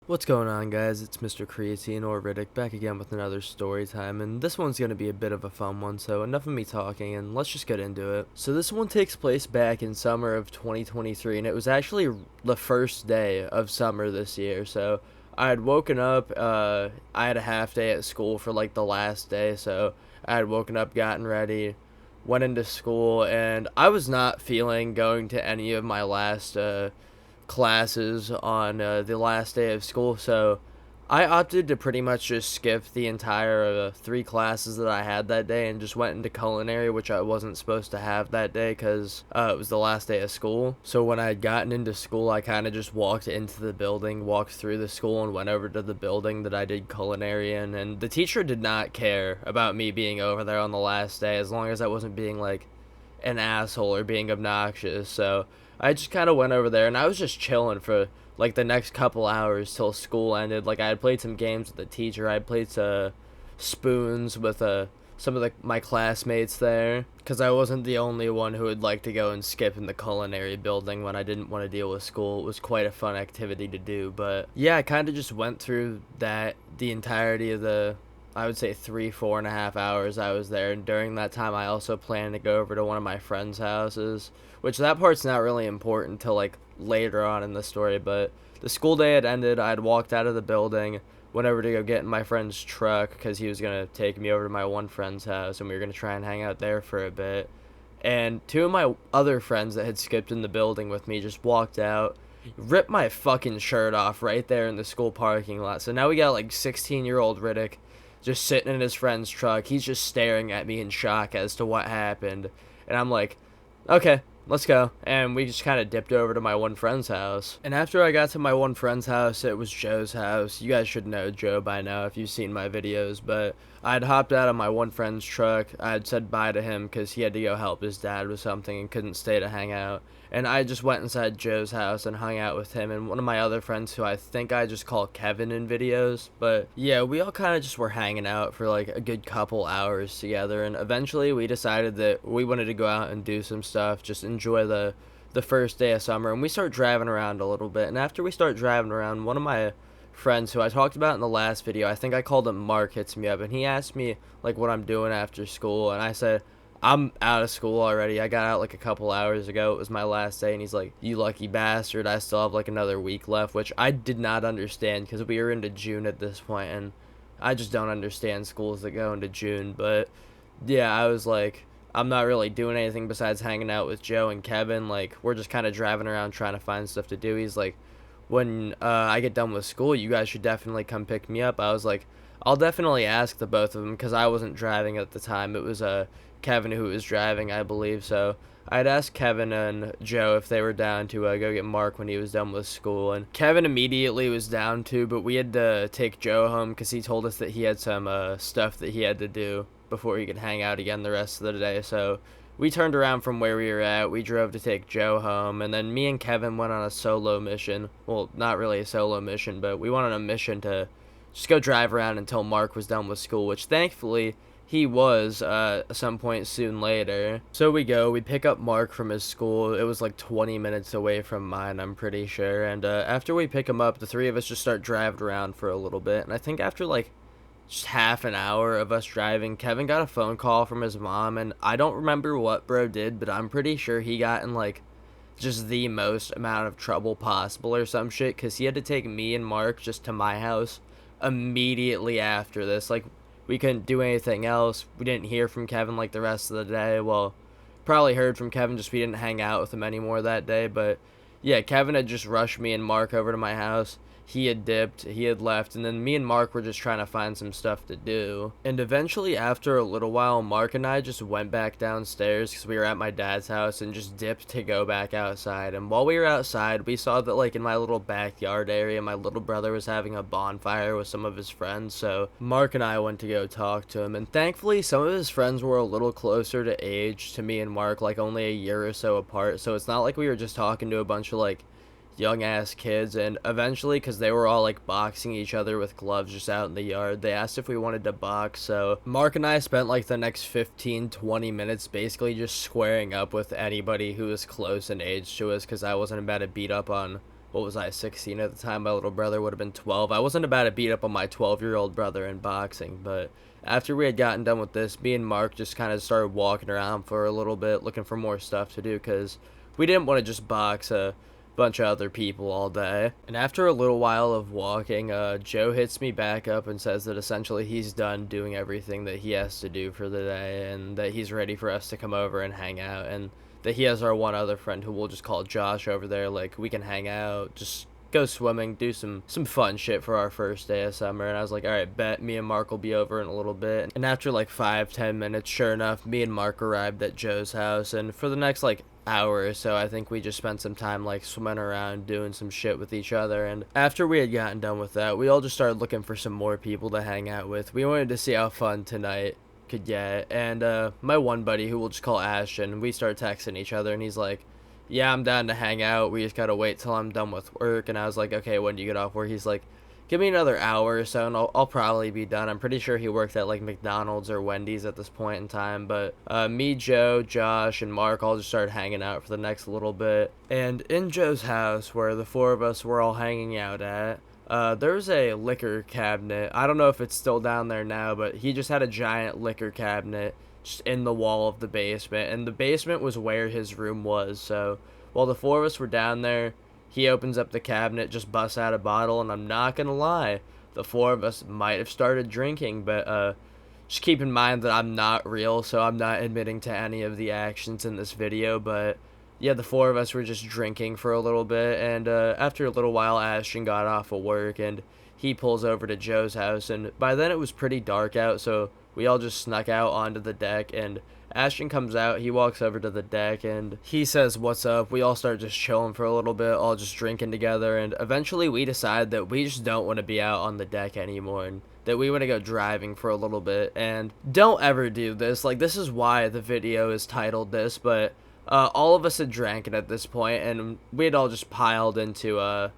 What's going on, guys? It's Mr. Creatine or Riddick back again with another story time, and this one's going to be a bit of a fun one, so enough of me talking, and let's just get into it. So this one takes place back in summer of 2023, and it was actually the first day of summer this year, so I had woken up, I had a half day at school for like the last day, so I had woken up, gotten ready, went into school, and I was not feeling going to any of my last, classes on the last day of school, so I opted to pretty much just skip the entire three classes that I had that day and just went into culinary, which I wasn't supposed to have that day because it was the last day of school. So when I had gotten into school, I kind of just walked into the building, walked through the school, and went over to the building that I did culinary in. And the teacher did not care about me being over there on the last day as long as I wasn't being like an asshole or being obnoxious. So I just kind of went over there and I was just chilling for like the next couple hours till school ended. Like I had played some games with the teacher. I had played spoons with some of my classmates there because I wasn't the only one who would like to go and skip in the culinary building when I didn't want to deal with school. It was quite a fun activity to do. But yeah, I kind of just went through that the entirety of the, I would say 4.5 hours I was there, and during that time I also planned to go over to one of my friends' houses, which that part's not really important till like later on in the story, but the school day had ended, I had walked out of the building, went over to go get in my friend's truck because he was going to take me over to my one friend's house and we were going to try and hang out there for a bit. And two of my other friends that had skipped in the building with me just walked out, ripped my fucking shirt off right there in the school parking lot. So now we got like 16-year-old Riddick just sitting in his friend's truck. He's just staring at me in shock as to what happened. And I'm like, okay, let's go. And we just kind of dipped over to my one friend's house. And after I got to my one friend's house, it was Joe's house. You guys should know Joe by now if you've seen my videos. But I'd hopped out of my one friend's truck. I had said bye to him because he had to go help his dad with something and couldn't stay to hang out. And I just went inside Joe's house and hung out with him and one of my other friends who I think I just call Kevin in videos. But yeah, we all kind of just were hanging out for like a good couple hours together, and eventually we decided that we wanted to go out and do some stuff, just enjoy the first day of summer, and we start driving around a little bit. And after we start driving around, one of my friends who I talked about in the last video, I think I called him Mark, hits me up and he asked me like what I'm doing after school, and I said I'm out of school already. I got out like a couple hours ago. It was my last day. And he's like, you lucky bastard. I still have like another week left, which I did not understand because we were into June at this point, and I just don't understand schools that go into June. But yeah, I was like, I'm not really doing anything besides hanging out with Joe and Kevin. Like, we're just kind of driving around trying to find stuff to do. He's like, when I get done with school, you guys should definitely come pick me up. I was like, I'll definitely ask the both of them because I wasn't driving at the time. It was Kevin who was driving, I believe. So I'd asked Kevin and Joe if they were down to go get Mark when he was done with school. And Kevin immediately was down to, but we had to take Joe home because he told us that he had some stuff that he had to do before he could hang out again the rest of the day. So we turned around from where we were at. We drove to take Joe home, and then me and Kevin went on a solo mission. Well, not really a solo mission, but we went on a mission to just go drive around until Mark was done with school, which thankfully he was at some point soon later. So we pick up Mark from his school. It was like 20 minutes away from mine, I'm pretty sure. And after we pick him up, the three of us just start driving around for a little bit. And I think after like just half an hour of us driving, Kevin got a phone call from his mom, and I don't remember what bro did, but I'm pretty sure he got in like just the most amount of trouble possible or some shit, because he had to take me and Mark just to my house immediately after this. Like, we couldn't do anything else. We didn't hear from Kevin like the rest of the day. Well, probably heard from Kevin, just we didn't hang out with him anymore that day. But yeah, Kevin had just rushed me and Mark over to my house. He had dipped, he had left, and then me and Mark were just trying to find some stuff to do. And eventually, after a little while, Mark and I just went back downstairs because we were at my dad's house and just dipped to go back outside. And while we were outside, we saw that, like, in my little backyard area, my little brother was having a bonfire with some of his friends. So Mark and I went to go talk to him. And thankfully, some of his friends were a little closer to age to me and Mark, like only a year or so apart. So it's not like we were just talking to a bunch of, like, young ass kids. And eventually, because they were all like boxing each other with gloves just out in the yard, they asked if we wanted to box. So Mark and I spent like the next 15-20 minutes basically just squaring up with anybody who was close in age to us, because I wasn't about to beat up on what was I, 16 at the time? My little brother would have been 12. I wasn't about to beat up on my 12-year-old brother in boxing, but after we had gotten done with this, me and Mark just kind of started walking around for a little bit, looking for more stuff to do, because we didn't want to just box a bunch of other people all day. And after a little while of walking, Joe hits me back up and says that essentially he's done doing everything that he has to do for the day, and that he's ready for us to come over and hang out, and that he has our one other friend who we'll just call Josh over there. Like, we can hang out, just go swimming, do some fun shit for our first day of summer. And I was like, all right, bet. Me and Mark will be over in a little bit. And after like 5-10 minutes, sure enough, me and Mark arrived at Joe's house, and for the next like hour or so, I think we just spent some time like swimming around, doing some shit with each other. And after we had gotten done with that, we all just started looking for some more people to hang out with. We wanted to see how fun tonight could get. And my one buddy, who we'll just call Ashton, we started texting each other, and he's like, yeah, I'm down to hang out. We just gotta wait till I'm done with work. And I was like, okay, when do you get off work? He's like, give me another hour or so, and I'll probably be done. I'm pretty sure he worked at like McDonald's or Wendy's at this point in time. But me, Joe, Josh, and Mark all just started hanging out for the next little bit. And in Joe's house, where the four of us were all hanging out at, there's a liquor cabinet. I don't know if it's still down there now, but he just had a giant liquor cabinet just in the wall of the basement, and the basement was where his room was. So while the four of us were down there, he opens up the cabinet, just busts out a bottle, and I'm not gonna lie, the four of us might have started drinking, but just keep in mind that I'm not real, so I'm not admitting to any of the actions in this video. But yeah, the four of us were just drinking for a little bit, and after a little while, Ashton got off of work, and he pulls over to Joe's house, and by then it was pretty dark out, so we all just snuck out onto the deck. And Ashton comes out, he walks over to the deck, and he says, what's up? We all start just chilling for a little bit, all just drinking together, and eventually we decide that we just don't want to be out on the deck anymore, and that we want to go driving for a little bit. And don't ever do this. Like, this is why the video is titled this, but all of us had drank it at this point, and we had all just piled into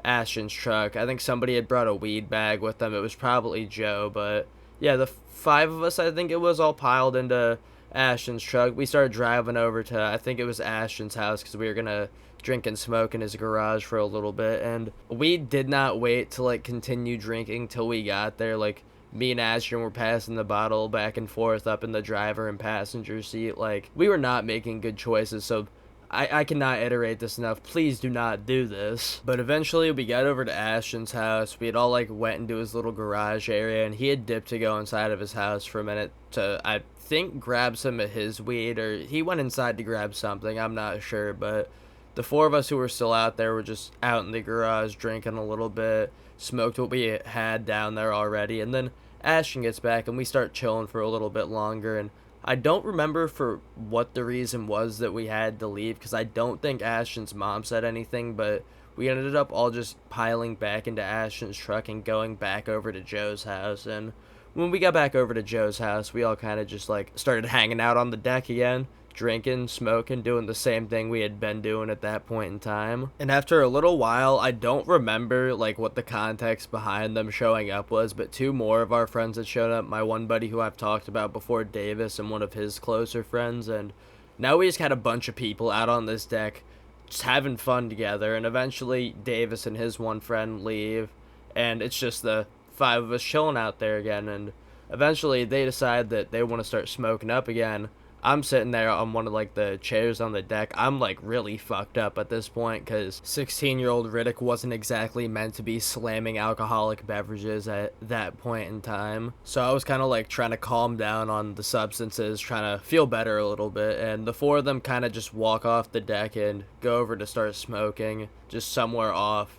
Ashton's truck. I think somebody had brought a weed bag with them. It was probably Joe, but yeah, the five of us, I think it was, all piled into Ashton's truck. We started driving over to, I think it was Ashton's house, because we were gonna drink and smoke in his garage for a little bit. And we did not wait to like continue drinking till we got there. Like, me and Ashton were passing the bottle back and forth up in the driver and passenger seat. Like, we were not making good choices, so I cannot iterate this enough. Please do not do this. But eventually we got over to Ashton's house. We had all like went into his little garage area, and he had dipped to go inside of his house for a minute to, I think, grab some of his weed, or he went inside to grab something, I'm not sure. But the four of us who were still out there were just out in the garage drinking a little bit, smoked what we had down there already, and then Ashton gets back and we start chilling for a little bit longer. And I don't remember for what the reason was that we had to leave, because I don't think Ashton's mom said anything, but we ended up all just piling back into Ashton's truck and going back over to Joe's house. And when we got back over to Joe's house, we all kind of just like started hanging out on the deck again, drinking, smoking, doing the same thing we had been doing at that point in time. And after a little while, I don't remember like what the context behind them showing up was, but two more of our friends had shown up. My one buddy who I've talked about before, Davis, and one of his closer friends. And now we just had a bunch of people out on this deck just having fun together. And eventually Davis and his one friend leave, and it's just the five of us chilling out there again. And eventually they decide that they want to start smoking up again. I'm sitting there on one of like the chairs on the deck. I'm like really fucked up at this point, because 16-year-old Riddick wasn't exactly meant to be slamming alcoholic beverages at that point in time. So I was kind of like trying to calm down on the substances, trying to feel better a little bit. And the four of them kind of just walk off the deck and go over to start smoking just somewhere off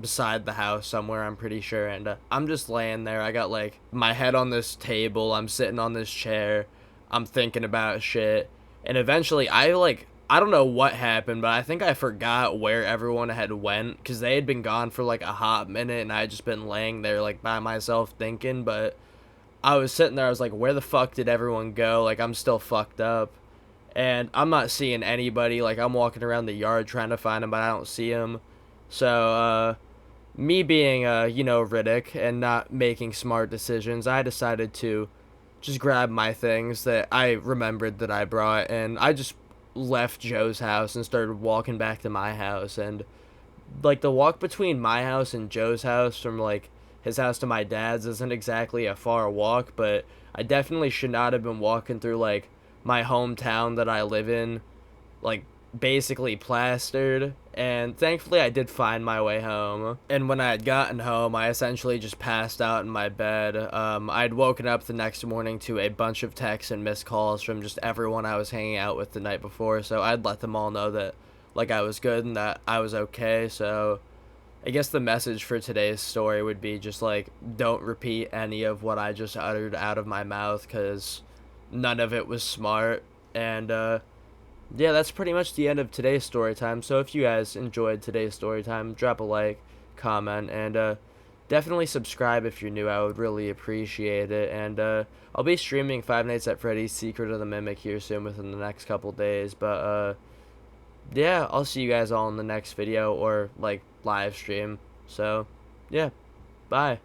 beside the house somewhere, I'm pretty sure. And I'm just laying there. I got like my head on this table. I'm sitting on this chair. I'm thinking about shit, and eventually I don't know what happened, but I think I forgot where everyone had went, because they had been gone for like a hot minute, and I had just been laying there like by myself thinking. But I was sitting there, I was like, where the fuck did everyone go? Like, I'm still fucked up, and I'm not seeing anybody. Like, I'm walking around the yard trying to find them, but I don't see them. So me being Riddick and not making smart decisions, I decided to just grab my things that I remembered that I brought, and I just left Joe's house and started walking back to my house. And like the walk between my house and Joe's house from like his house to my dad's isn't exactly a far walk, but I definitely should not have been walking through like my hometown that I live in, like basically plastered. And thankfully I did find my way home. And when I had gotten home, I essentially just passed out in my bed. I'd woken up the next morning to a bunch of texts and missed calls from just everyone I was hanging out with the night before, so I'd let them all know that like I was good and that I was okay. So I guess the message for today's story would be just like don't repeat any of what I just uttered out of my mouth, cuz none of it was smart. And yeah, that's pretty much the end of today's story time. So if you guys enjoyed today's story time, drop a like, comment, and definitely subscribe if you're new. I would really appreciate it. And I'll be streaming Five Nights at Freddy's Secret of the Mimic here soon within the next couple days. But yeah, I'll see you guys all in the next video or like live stream. So yeah, bye.